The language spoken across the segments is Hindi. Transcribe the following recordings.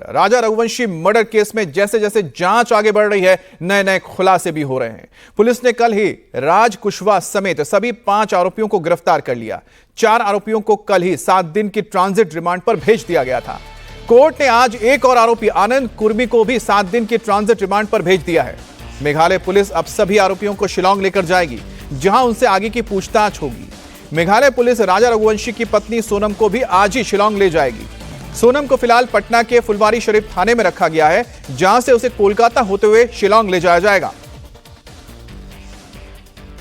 राजा रघुवंशी मर्डर केस में जैसे जैसे जांच आगे बढ़ रही है, नए नए खुलासे भी हो रहे हैं। पुलिस ने कल ही राज कुशवाहा समेत सभी 5 आरोपियों को गिरफ्तार कर लिया। 4 आरोपियों को कल ही 7 दिन की ट्रांजिट रिमांड पर भेज दिया गया था। कोर्ट ने आज एक और आरोपी आनंद कुर्मी को भी 7 दिन की ट्रांजिट रिमांड पर भेज दिया है। मेघालय पुलिस अब सभी आरोपियों को शिलांग लेकर जाएगी, जहां उनसे आगे की पूछताछ होगी। मेघालय पुलिस राजा रघुवंशी की पत्नी सोनम को भी आज ही शिलांग ले जाएगी। सोनम को फिलहाल पटना के फुलवारी शरीफ थाने में रखा गया है, जहां से उसे कोलकाता होते हुए शिलांग ले जाया जाएगा।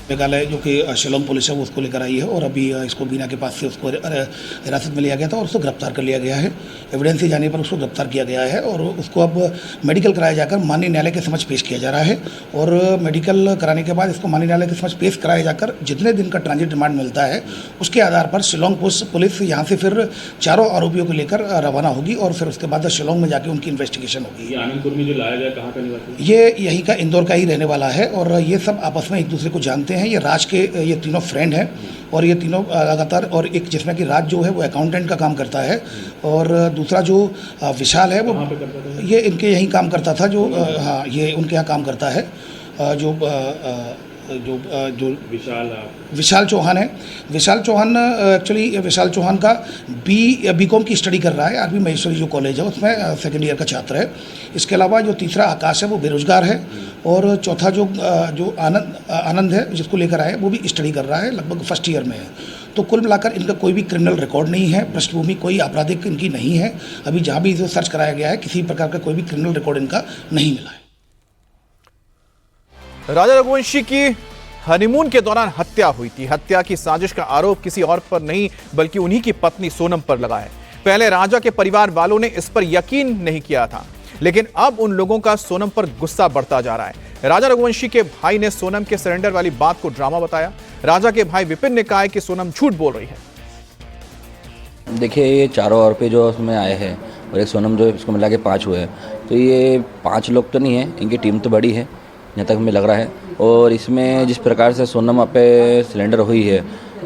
मेघालय जो कि शिलोंग पुलिस है वो उसको लेकर आई है और अभी इसको बीना के पास से उसको हिरासत में लिया गया था और उसको गिरफ्तार कर लिया गया है। एविडेंस ही जाने पर उसको गिरफ्तार किया गया है और उसको अब मेडिकल कराया जाकर माननीय न्यायालय के समक्ष पेश किया जा रहा है और मेडिकल कराने के बाद इसको माननीय न्यायालय के समक्ष पेश कराया जाकर जितने दिन का ट्रांजिट रिमांड मिलता है उसके आधार पर शिलोंग पुलिस यहाँ से फिर चारों आरोपियों को लेकर रवाना होगी और फिर उसके बाद शिलोंग में जाकर उनकी इन्वेस्टिगेशन होगी। आनंद कुर्मी जो लाया गया कहाँ का निवासी? ये यहीं का इंदौर का ही रहने वाला है और ये सब आपस में एक दूसरे को जानते हैं। ये राज के ये तीनों फ्रेंड हैं और ये तीनों लगातार, और एक जिसमें कि राज जो है वो अकाउंटेंट का काम करता है और दूसरा जो विशाल है वो ये इनके यहीं काम करता था, जो हाँ ये उनके यहाँ काम करता है। जो विशाल चौहान है। विशाल चौहान एक्चुअली विशाल चौहान का बीकॉम की स्टडी कर रहा है आरबी महेश्वरी जो कॉलेज है उसमें सेकेंड ईयर का छात्र है। इसके अलावा जो तीसरा आकाश है वो बेरोजगार है और चौथा जो आनंद है जिसको लेकर आए वो भी स्टडी कर रहा है, लगभग फर्स्ट ईयर में है। तो कुल मिलाकर इनका कोई भी क्रिमिनल रिकॉर्ड नहीं है, पृष्ठभूमि कोई आपराधिक इनकी नहीं है। अभी जहाँ भी जो सर्च कराया गया है किसी प्रकार का कोई भी क्रिमिनल रिकॉर्ड इनका नहीं मिला है। राजा रघुवंशी की हनीमून के दौरान हत्या हुई थी। हत्या की साजिश का आरोप किसी और पर नहीं बल्कि उन्हीं की पत्नी सोनम पर लगा है। पहले राजा के परिवार वालों ने इस पर यकीन नहीं किया था, लेकिन अब उन लोगों का सोनम पर गुस्सा बढ़ता जा रहा है। राजा रघुवंशी के भाई ने सोनम के सरेंडर वाली बात को ड्रामा बताया। राजा के भाई विपिन ने कहा कि सोनम झूठ बोल रही है। देखिए, ये चारों आरोपी जो उसमें आए हैं और एक सोनम जो इसको मिला के 5 हुए हैं, तो ये 5 लोग तो नहीं है, इनकी टीम तो बड़ी है जहाँ तक हमें लग रहा है। और इसमें जिस प्रकार से सोनम आप पे सिलेंडर हुई है,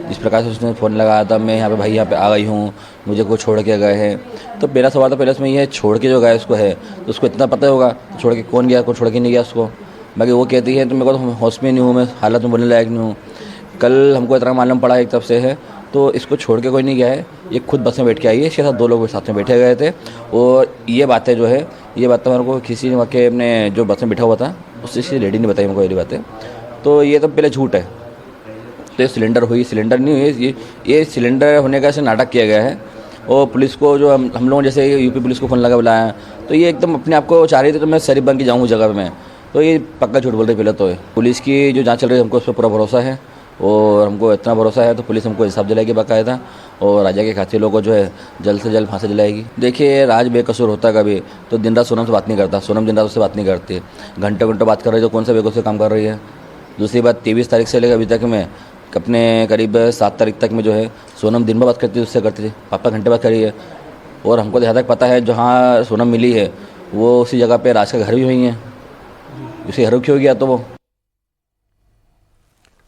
जिस प्रकार से उसने फ़ोन लगाया था, मैं यहाँ पे भाई यहाँ पे आ गई हूँ, मुझे को छोड़ के गए हैं, तो मेरा सवाल तो पहले उसमें ये छोड़ के जो गया उसको है तो उसको इतना पता होगा तो छोड़ के कौन गया, कौन छोड़ के नहीं गया उसको। बाकी वो कहती है तो मेरे को तो होश में नहीं हूँ, मैं हालत में बोलने लायक नहीं हूँ। कल हमको इतना मालूम पड़ा एक तरफ से है तो इसको छोड़ के कोई नहीं गया है, ये खुद बस में बैठ के आई है। इसके साथ 2 लोग साथ में बैठे गए थे और ये बातें जो है ये बातें मेरे को किसी ने के अपने जो बस में बैठा हुआ था उससे किसी लेडी ने बताई मेरे को ये बातें। तो ये तो पहले झूठ है। तो ये सिलेंडर हुई, सिलेंडर नहीं हुई, ये सिलेंडर होने का ऐसे नाटक किया गया है। और पुलिस को जो हम लोगों जैसे यूपी पुलिस को फ़ोन लगा बुलाया तो ये एकदम अपने आप को चाह रही थी तो मैं शरीफ बन के जाऊँ जगह में, तो ये पक्का झूठ बोल रही पहले तो है। पुलिस की जो जाँच चल रही है हमको उस पर पूरा भरोसा है और हमको इतना भरोसा है तो पुलिस हमको इंसाफ दिलाएगी बाकायदा और राजा के खाते लोगों को जो है जल्द से जल्द फांसी दिलाएगी। देखिए, राज बेकसूर होता कभी तो दिन रात सोनम से बात नहीं करता, सोनम दिन रात उससे बात नहीं करती, घंटे घंटों बात कर रही है तो कौन सा बेकसूर काम कर रही है। दूसरी बात, 23 तारीख से लेकर अभी तक में अपने करीब 7 तारीख तक में जो है सोनम दिन भर बात करती थी, उससे करती थी, पापा घंटे बात करी है। और हमको जहाँ तक पता है जहाँ सोनम मिली है वो उसी जगह पर राज का घर भी हुई है, उसी घर क्यों गया तो वो।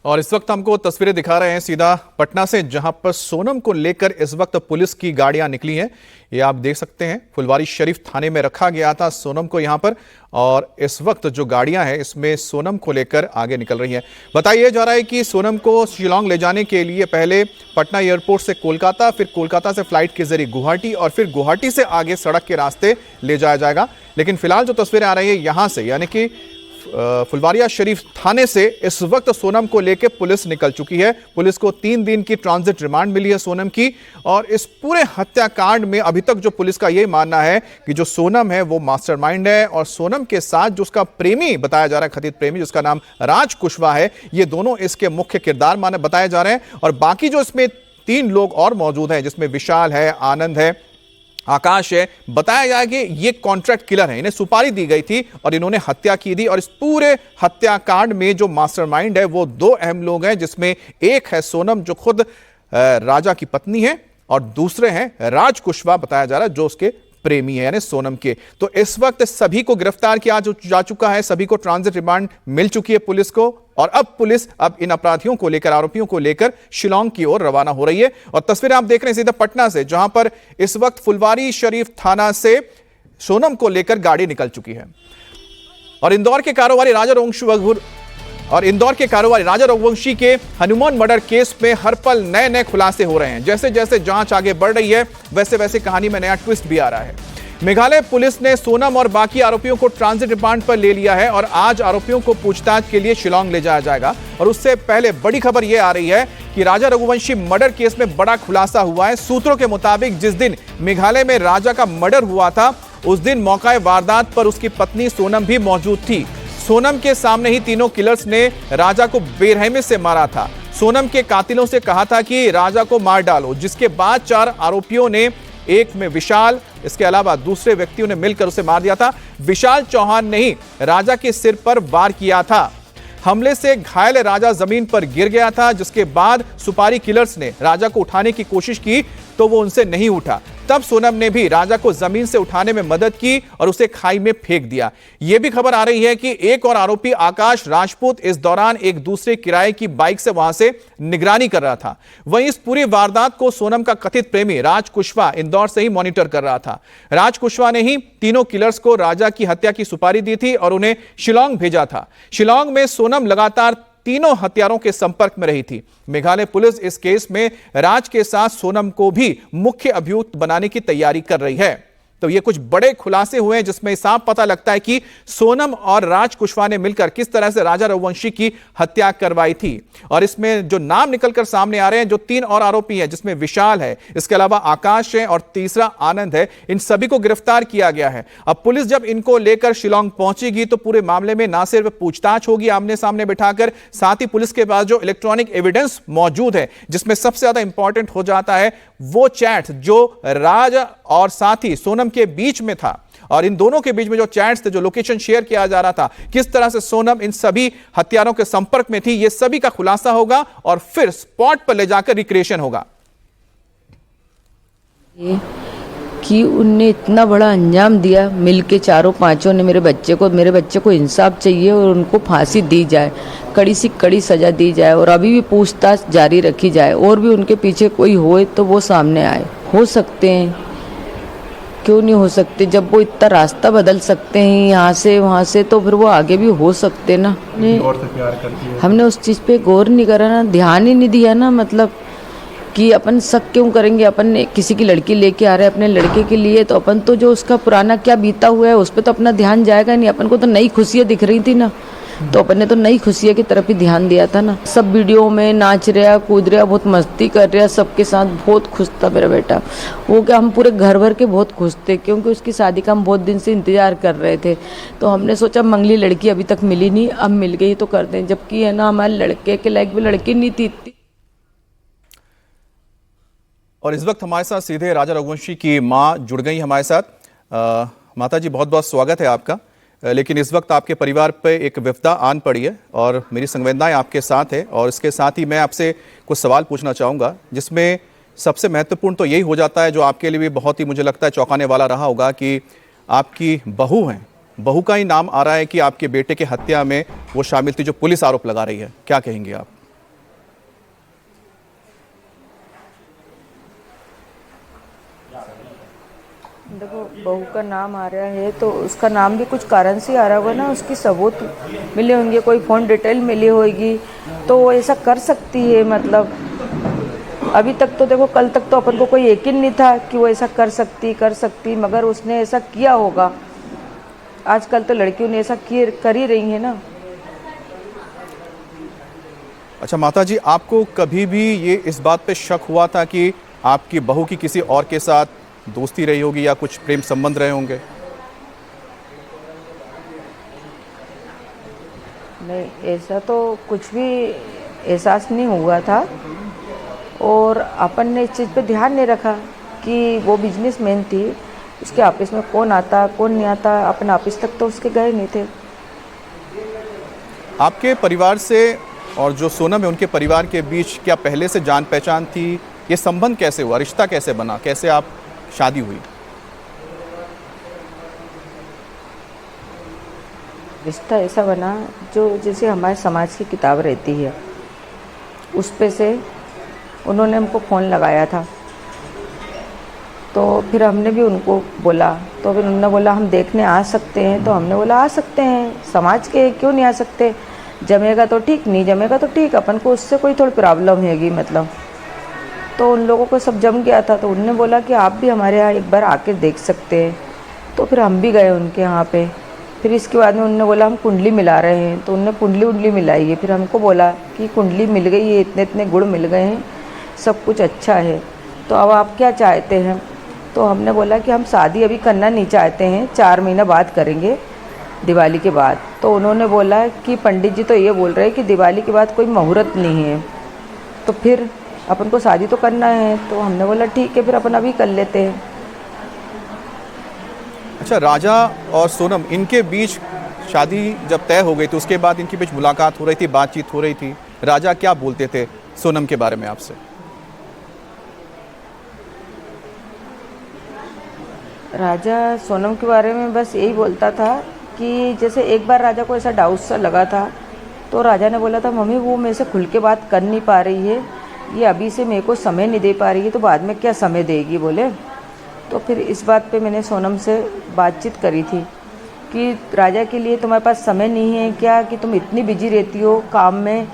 और इस वक्त हमको तस्वीरें दिखा रहे हैं सीधा पटना से, जहां पर सोनम को लेकर इस वक्त पुलिस की गाड़ियां निकली हैं। ये आप देख सकते हैं, फुलवारी शरीफ थाने में रखा गया था सोनम को यहां पर, और इस वक्त जो गाड़ियां हैं इसमें सोनम को लेकर आगे निकल रही हैं। बताया जा रहा है कि सोनम को शिलांग ले जाने के लिए पहले पटना एयरपोर्ट से कोलकाता, फिर कोलकाता से फ्लाइट के जरिए गुवाहाटी और फिर गुवाहाटी से आगे सड़क के रास्ते ले जाया जाएगा। लेकिन फिलहाल जो तस्वीरें आ रही है यहां से, यानी कि फुलवारिया शरीफ थाने से इस वक्त सोनम को लेकर पुलिस निकल चुकी है। पुलिस को 3 दिन की ट्रांजिट रिमांड मिली है सोनम की। और इस पूरे हत्याकांड में अभी तक जो पुलिस का यह मानना है कि जो सोनम है वो मास्टरमाइंड है और सोनम के साथ जो उसका प्रेमी बताया जा रहा है, कथित प्रेमी जिसका नाम राज कुशवाहा है, ये दोनों इसके मुख्य किरदार बताए जा रहे हैं। और बाकी जो इसमें 3 लोग और मौजूद हैं, जिसमें विशाल है, आनंद है, आकाश है, बताया गया कि ये कॉन्ट्रैक्ट किलर है, इन्हें सुपारी दी गई थी और इन्होंने हत्या की थी। और इस पूरे हत्याकांड में जो मास्टरमाइंड है वो 2 अहम लोग हैं, जिसमें एक है सोनम जो खुद राजा की पत्नी है और दूसरे हैं राज कुशवाहा बताया जा रहा है जो उसके प्रेमी है, यानी सोनम के। तो इस वक्त सभी को गिरफ्तार किया जा चुका है, सभी को ट्रांजिट रिमांड मिल चुकी है पुलिस को और अब पुलिस इन अपराधियों को लेकर, आरोपियों को लेकर शिलांग की ओर रवाना हो रही है। और तस्वीरें आप देख रहे हैं सीधा पटना से, जहां पर इस वक्त फुलवारी शरीफ थाना से सोनम को लेकर गाड़ी निकल चुकी है। और इंदौर के कारोबारी राजा रघुवंशी के हनुमान मर्डर केस में हर पल नए नए खुलासे हो रहे हैं। जैसे जैसे जांच आगे बढ़ रही है, वैसे वैसे कहानी में नया ट्विस्ट भी आ रहा है। मेघालय पुलिस ने सोनम और बाकी आरोपियों को ट्रांजिट रिमांड पर ले लिया है और आज आरोपियों को पूछताछ के लिए शिलांग ले जाया जाएगा। और उससे पहले बड़ी खबर यह आ रही है कि राजा रघुवंशी मर्डर केस में बड़ा खुलासा हुआ है। सूत्रों के मुताबिक जिस दिन मेघालय में राजा का मर्डर हुआ था, उस दिन मौका वारदात पर उसकी पत्नी सोनम भी मौजूद थी। सोनम के सामने ही तीनों किलर्स ने राजा को बेरहमी से मारा था। सोनम के कातिलों से कहा था कि राजा को मार डालो, जिसके बाद 4 आरोपियों ने, एक में विशाल, इसके अलावा दूसरे व्यक्तियों ने मिलकर उसे मार दिया था। विशाल चौहान ने ही राजा के सिर पर वार किया था। हमले से घायल राजा जमीन पर गिर गया था, जिसके बाद सुपारी किलर्स ने राजा को उठाने की कोशिश की तो वो उनसे नहीं उठा। तब सोनम ने भी राजा को जमीन से उठाने में मदद की और उसे खाई में फेंक दिया। यह भी खबर आ रही है कि एक और आरोपी आकाश राजपूत इस दौरान एक दूसरे किराए की बाइक से वहां से निगरानी कर रहा था। वहीं इस पूरी वारदात को सोनम का कथित प्रेमी राज कुशवाहा इंदौर से ही मॉनिटर कर रहा था। राज कुशवाहा ने ही तीनों किलर्स को राजा की हत्या की सुपारी दी थी और उन्हें शिलांग भेजा था। शिलांग में सोनम लगातार तीनों हत्यारों के संपर्क में रही थी। मेघालय पुलिस इस केस में राज के साथ सोनम को भी मुख्य अभियुक्त बनाने की तैयारी कर रही है। तो ये कुछ बड़े खुलासे हुए हैं जिसमें साफ पता लगता है कि सोनम और राज कुशवाहा ने मिलकर किस तरह से राजा रघुवंशी की हत्या करवाई थी। और इसमें जो नाम निकलकर सामने आ रहे हैं, जो 3 और आरोपी हैं, जिसमें विशाल है, इसके अलावा आकाश है और तीसरा आनंद है, इन सभी को गिरफ्तार किया गया है। अब पुलिस जब इनको लेकर शिलांग पहुंचेगी तो पूरे मामले में ना सिर्फ पूछताछ होगी आमने सामने बिठाकर, साथ ही पुलिस के पास जो इलेक्ट्रॉनिक एविडेंस मौजूद है, जिसमें सबसे ज्यादा इंपॉर्टेंट हो जाता है वो चैट जो राज और साथ ही सोनम के बीच में था, और इन दोनों के बीच में जो चैट्स थे, जो लोकेशन शेयर किया जा रहा था, किस तरह से सोनम इन सभी हत्यारों के संपर्क में थी, ये सभी का खुलासा होगा और फिर स्पॉट पर ले जाकर रिक्रिएशन होगा। कि उनने इतना बड़ा अंजाम दिया, मिलके चारों पांचों ने मेरे बच्चे को इंसाफ चाहिए और उनको फांसी दी जाए, कड़ी से कड़ी सजा दी जाए और अभी भी पूछताछ जारी रखी जाए और भी उनके पीछे कोई होए तो वो सामने आए। हो सकते हैं, क्यों नहीं हो सकते? जब वो इतना रास्ता बदल सकते हैं यहाँ से वहाँ से, तो फिर वो आगे भी हो सकते ना। हमने उस चीज़ पे गौर नहीं करा ना, ध्यान ही नहीं दिया ना। मतलब कि अपन शक क्यों करेंगे? अपन किसी की लड़की लेके आ रहे हैं अपने लड़के के लिए, तो अपन तो जो उसका पुराना क्या बीता हुआ है उस पर तो अपना ध्यान जाएगा नहीं। अपन को तो नई खुशियाँ दिख रही थी ना, तो अपन ने तो नई खुशियों की तरफ ही ध्यान दिया था ना। सब वीडियो में नाच रहा, कूद रहा, बहुत मस्ती कर रहा, सबके साथ बहुत खुश था मेरा बेटा। वो क्या, हम पूरे घर भर के बहुत खुश थे क्योंकि उसकी शादी का हम बहुत दिन से इंतजार कर रहे थे। तो हमने सोचा मंगली लड़की अभी तक मिली नहीं, अब मिल गई तो कर दें, जबकि है ना हमारे लड़के के लायक भी लड़की नहीं थी। और इस वक्त हमारे साथ सीधे राजा रघुवंशी की मां जुड़ गई हमारे साथ। माता जी, बहुत बहुत स्वागत है आपका। लेकिन इस वक्त आपके परिवार पे एक विपदा आन पड़ी है और मेरी संवेदनाएं आपके साथ है, और इसके साथ ही मैं आपसे कुछ सवाल पूछना चाहूँगा, जिसमें सबसे महत्वपूर्ण तो यही हो जाता है, जो आपके लिए भी बहुत ही मुझे लगता है चौंकाने वाला रहा होगा, कि आपकी बहू हैं, बहू का ही नाम आ रहा है कि आपके बेटे की हत्या में वो शामिल थी, जो पुलिस आरोप लगा रही है। क्या कहेंगे आप? देखो, बहू का नाम आ रहा है तो उसका नाम भी कुछ कारण से आ रहा होगा ना, उसकी सबूत मिले होंगे, कोई फ़ोन डिटेल मिली होगी तो वो ऐसा कर सकती है। मतलब अभी तक तो देखो, कल तक तो अपन को कोई यकीन नहीं था कि वो ऐसा कर सकती, मगर उसने ऐसा किया होगा। आजकल तो लड़कियों ने ऐसा कर ही रही है ना। अच्छा माता जी, आपको कभी भी ये इस बात पे शक हुआ था कि आपकी बहू की किसी और के साथ दोस्ती रही होगी या कुछ प्रेम संबंध रहे होंगे? नहीं, ऐसा तो कुछ भी एहसास नहीं हुआ था, और अपन ने इस चीज़ पे ध्यान नहीं रखा कि वो बिजनेसमैन थी, उसके ऑफिस में कौन आता कौन नहीं आता, अपन ऑफिस तक तो उसके गए नहीं थे। आपके परिवार से और जो सोनम है उनके परिवार के बीच क्या पहले से जान पहचान थी? ये संबंध कैसे हुआ, रिश्ता कैसे बना, कैसे आप शादी हुई? रिश्ता ऐसा बना जो जैसे हमारे समाज की किताब रहती है, उस पे से उन्होंने हमको फ़ोन लगाया था, तो फिर हमने भी उनको बोला तो फिर उन्होंने बोला हम देखने आ सकते हैं, तो हमने बोला आ सकते हैं, समाज के क्यों नहीं आ सकते, जमेगा तो ठीक, नहीं जमेगा तो ठीक, अपन को उससे कोई थोड़ी प्रॉब्लम हैगी मतलब। तो उन लोगों को सब जम गया था, तो उन्होंने बोला कि आप भी हमारे यहाँ एक बार आके देख सकते हैं। तो फिर हम भी गए उनके यहाँ पे। फिर इसके बाद में उन्होंने बोला हम कुंडली मिला रहे हैं, तो उन्होंने कुंडली उंडली मिलाई है। फिर हमको बोला कि कुंडली मिल गई है, इतने इतने गुण मिल गए हैं, सब कुछ अच्छा है, तो अब आप क्या चाहते हैं। तो हमने बोला कि हम शादी अभी करना नहीं चाहते हैं, 4 महीना बाद करेंगे, दिवाली के बाद। तो उन्होंने बोला कि पंडित जी तो ये बोल रहे हैं कि दिवाली के बाद कोई मुहूर्त नहीं है, तो फिर अपन को शादी तो करना है। तो हमने बोला ठीक है, फिर अपन अभी कर लेते हैं। अच्छा, राजा और सोनम इनके बीच शादी जब तय हो गई तो उसके बाद इनके बीच मुलाकात हो रही थी, बातचीत हो रही थी, राजा क्या बोलते थे सोनम के बारे में आपसे? राजा सोनम के बारे में बस यही बोलता था कि जैसे एक बार राजा को ऐसा डाउट सा लगा था, तो राजा ने बोला था मम्मी वो मेरे से खुल के बात कर नहीं पा रही है, ये अभी से मेरे को समय नहीं दे पा रही है, तो बाद में क्या समय देगी बोले। तो फिर इस बात पे मैंने सोनम से बातचीत करी थी कि राजा के लिए तुम्हारे पास समय नहीं है क्या, कि तुम इतनी बिजी रहती हो काम में।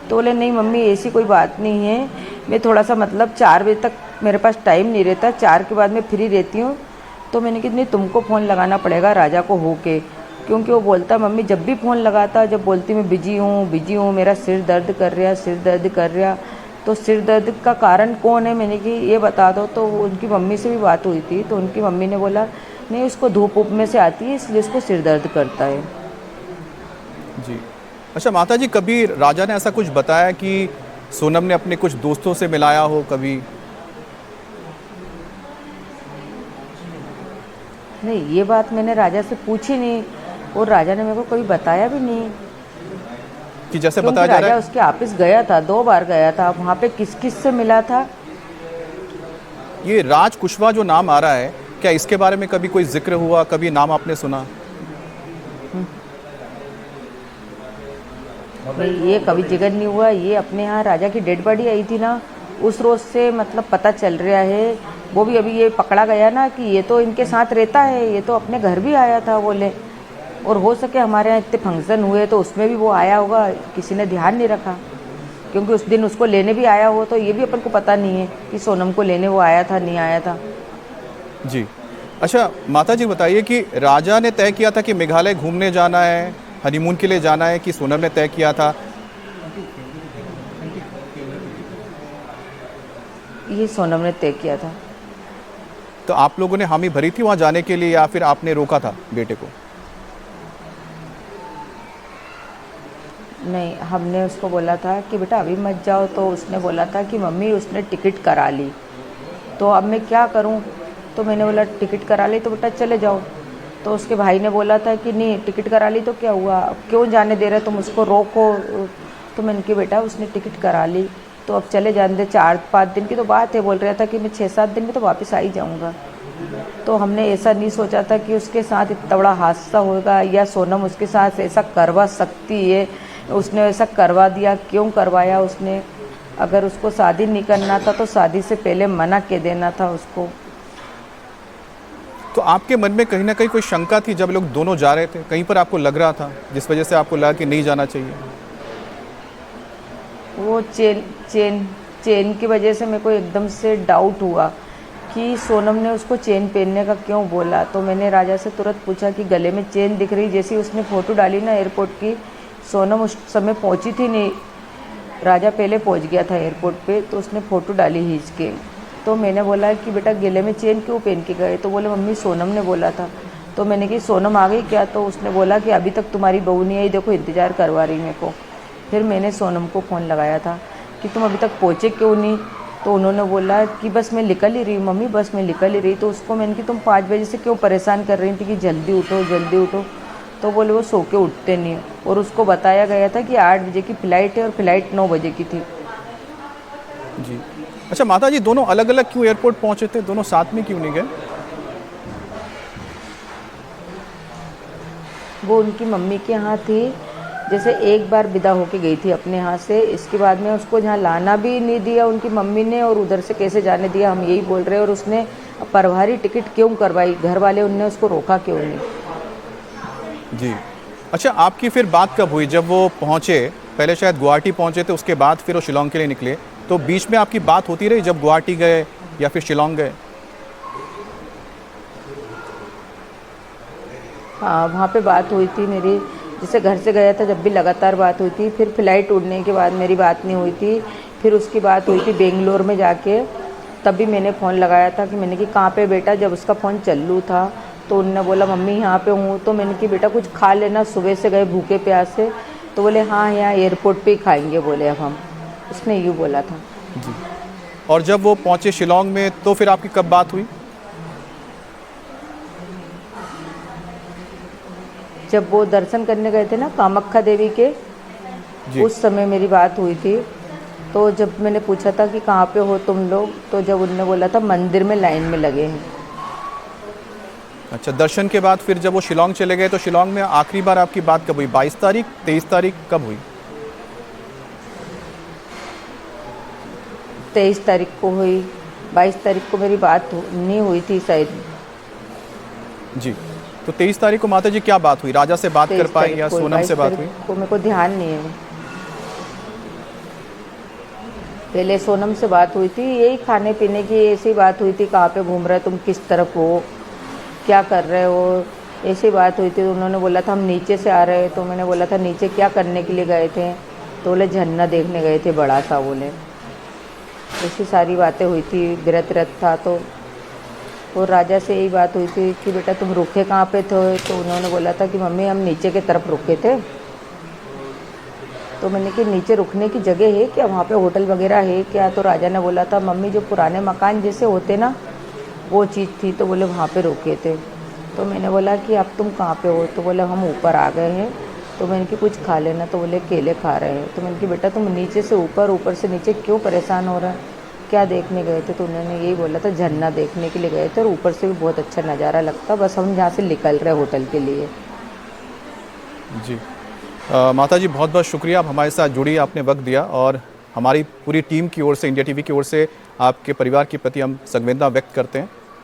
तो बोले नहीं मम्मी ऐसी कोई बात नहीं है, मैं थोड़ा सा मतलब 4 बजे तक मेरे पास टाइम नहीं रहता, 4 के बाद मैं फ्री रहती हूँ। तो मैंने कहा नहीं तुमको फ़ोन लगाना पड़ेगा राजा को होके, क्योंकि वो बोलता मम्मी जब भी फ़ोन लगाता, जब बोलती मैं बिजी हूँ, मेरा सिर दर्द कर रहा। तो सिर दर्द का कारण कौन है, मैंने कि ये बता दो। तो उनकी मम्मी से भी बात हुई थी, तो उनकी मम्मी ने बोला नहीं उसको धूप ऊप में से आती है, इसलिए उसको सिर दर्द करता है। जी। अच्छा माता जी, कभी राजा ने ऐसा कुछ बताया कि सोनम ने अपने कुछ दोस्तों से मिलाया हो कभी? नहीं, ये बात मैंने राजा से पूछी नहीं, और राजा ने मेरे को कभी बताया भी नहीं कि जैसे क्योंकि बताया जा रहा राजा है उसके ऑफिस गया था, 2 बार गया था, वहाँ पे किस किस से मिला था। ये राज कुशवाहा जो नाम आ रहा है, क्या इसके बारे में कभी कोई जिक्र हुआ, कभी नाम आपने सुना? नहीं, ये कभी जिक्र नहीं हुआ। ये अपने यहाँ राजा की डेड बॉडी आई थी ना, उस रोज़ से मतलब पता चल रहा है। वो भी अभी ये पकड़ा गया ना कि ये तो इनके साथ रहता है, ये तो अपने घर भी आया था बोले, और हो सके हमारे यहाँ इतने फंक्शन हुए तो उसमें भी वो आया होगा, किसी ने ध्यान नहीं रखा, क्योंकि उस दिन उसको लेने भी आया हो, तो ये भी अपन को पता नहीं है कि सोनम को लेने वो आया था नहीं आया था। जी। अच्छा माता जी बताइए कि राजा ने तय किया था कि मेघालय घूमने जाना है, हनीमून के लिए जाना है, कि सोनम ने तय किया था? ये सोनम ने तय किया था। तो आप लोगों ने हामी भरी थी वहाँ जाने के लिए, या फिर आपने रोका था बेटे को? नहीं, हमने उसको बोला था कि बेटा अभी मत जाओ, तो उसने बोला था कि मम्मी उसने टिकट करा ली, तो अब मैं क्या करूं। तो मैंने बोला टिकट करा ली तो बेटा चले जाओ। तो उसके भाई ने बोला था कि नहीं टिकट करा ली तो क्या हुआ, अब क्यों जाने दे रहे तुम उसको, रोको। तो मैंने कहा बेटा उसने टिकट करा ली तो अब चले जाने दे, 4-5 दिन की तो बात है, बोल रहा था कि मैं 6-7 दिन में तो वापस आ ही जाऊँगा। तो हमने ऐसा नहीं सोचा था कि उसके साथ इतना बड़ा हादसा होगा, या सोनम उसके साथ ऐसा करवा सकती है। उसने ऐसा करवा दिया, क्यों करवाया उसने? अगर उसको शादी नहीं करना था तो शादी से पहले मना के देना था उसको। तो आपके मन में कहीं ना कहीं कोई शंका थी जब लोग दोनों जा रहे थे, कहीं पर आपको लग रहा था जिस वजह से आपको लगा कि नहीं जाना चाहिए? वो चेन की वजह से मेरे को एकदम से डाउट हुआ कि सोनम ने उसको चेन पहनने का क्यों बोला। तो मैंने राजा से तुरंत पूछा कि गले में चेन दिख रही, जैसी उसने फ़ोटो डाली ना एयरपोर्ट की, सोनम उस समय पहुंची थी नहीं, राजा पहले पहुंच गया था एयरपोर्ट पे, तो उसने फ़ोटो डाली खींच के। तो मैंने बोला कि बेटा गले में चेन क्यों पहन के गए? तो बोले मम्मी सोनम ने बोला था। तो मैंने कहा सोनम आ गई क्या? तो उसने बोला कि अभी तक तुम्हारी बहू नहीं आई, देखो इंतज़ार करवा रही मेरे को। फिर मैंने सोनम को फ़ोन लगाया था कि तुम अभी तक पहुँचे क्यों नहीं? तो उन्होंने बोला कि बस मैं निकल ही रही मम्मी, बस मैं निकल ही रही। तो उसको मैंने कि तुम 5 बजे से क्यों परेशान कर रही थी कि जल्दी उठो जल्दी उठो? तो बोले वो सो के उठते नहीं, और उसको बताया गया था कि 8 बजे की फ़्लाइट है और फ़्लाइट 9 बजे की थी। जी। अच्छा माता जी, दोनों अलग अलग क्यों एयरपोर्ट पहुंचे थे, दोनों साथ में क्यों नहीं गए? वो उनकी मम्मी के यहाँ थी, जैसे एक बार विदा होके गई थी अपने यहाँ से, इसके बाद में उसको जहाँ लाना भी नहीं दिया उनकी मम्मी ने, और उधर से कैसे जाने दिया हम यही बोल रहे हैं। और उसने अब प्रभारी टिकट क्यों करवाई, घर वाले उनने उसको रोका क्यों नहीं। जी। अच्छा, आपकी फिर बात कब हुई जब वो पहुंचे? पहले शायद गुवाहाटी पहुंचे थे, उसके बाद फिर वो शिलोंग के लिए निकले, तो बीच में आपकी बात होती रही जब गुवाहाटी गए या फिर शिलोंग गए? हाँ, वहाँ पे बात हुई थी मेरी, जैसे घर से गया था जब भी लगातार बात हुई थी, फिर फ्लाइट उड़ने के बाद मेरी बात नहीं हुई थी, फिर उसकी बात हुई थी बेंगलोर में जाके, तब भी मैंने फ़ोन लगाया था कि मैंने कि कहाँ पे बेटा, जब उसका फ़ोन चालू था तो उनने बोला मम्मी यहाँ पे हूँ, तो मैंने कि बेटा कुछ खा लेना, सुबह से गए भूखे प्यासे, तो बोले हाँ यहाँ एयरपोर्ट पे ही खाएंगे बोले अब हम, उसने यूँ बोला था। जी। और जब वो पहुंचे शिलोंग में तो फिर आपकी कब बात हुई? जब वो दर्शन करने गए थे ना कामाख्या देवी के, जी। उस समय मेरी बात हुई थी। तो जब मैंने पूछा था कि कहाँ पे हो तुम लोग, तो जब उनने बोला था मंदिर में लाइन में लगे हैं। अच्छा, दर्शन के बाद फिर जब वो शिलोंग चले गए तो शिलोंग में आखिरी बार आपकी बात कब हुई? 22 तारीख, 23 तारीख, कब हुई? 23 तारीख को हुई, 22 तारीख को मेरी बात नहीं हुई थी शायद। जी। तो 23 तारीख को माता जी क्या बात हुई? राजा से बात कर 23 पाई तारीख या को, सोनम से 22 बात तारीख हुई? को मेरे को ध्यान नहीं है। पहले सोनम से बात हुई थी, यही खाने पीने की ऐसी बात हुई थी, कहाँ पे घूम रहे तुम, किस तरफ हो, क्या कर रहे हो, ऐसी बात हुई थी। उन्होंने बोला था हम नीचे से आ रहे हैं, तो मैंने बोला था नीचे क्या करने के लिए गए थे, तो बोले झरना देखने गए थे बड़ा सा, बोले ऐसी सारी बातें हुई थी। व्रत था तो और राजा से यही बात हुई थी कि बेटा तुम रुके कहाँ पे थे, तो उन्होंने बोला था कि मम्मी हम नीचे की तरफ रुके थे। तो मैंने कि नीचे रुकने की जगह है क्या, वहाँ पे होटल वगैरह है क्या, तो राजा ने बोला था मम्मी जो पुराने मकान जैसे होते ना वो चीज़ थी, तो बोले वहाँ पे रुके थे। तो मैंने बोला कि अब तुम कहाँ पे हो, तो बोले हम ऊपर आ गए हैं। तो मैंने कि कुछ खा लेना, तो बोले केले खा रहे हैं। तो मैंने कि बेटा तुम नीचे से ऊपर, ऊपर से नीचे क्यों परेशान हो रहा है, क्या देखने गए थे, तो उन्होंने यही बोला था झरना देखने के लिए गए थे और ऊपर से भी बहुत अच्छा नज़ारा लगता, बस हम यहाँ से निकल रहे होटल के लिए। जी। माता जी बहुत बहुत शुक्रिया, आप हमारे साथ जुड़ी, आपने वक्त दिया और हमारी पूरी टीम की ओर से, इंडिया टीवी की ओर से आपके परिवार के प्रति हम संवेदना व्यक्त करते हैं।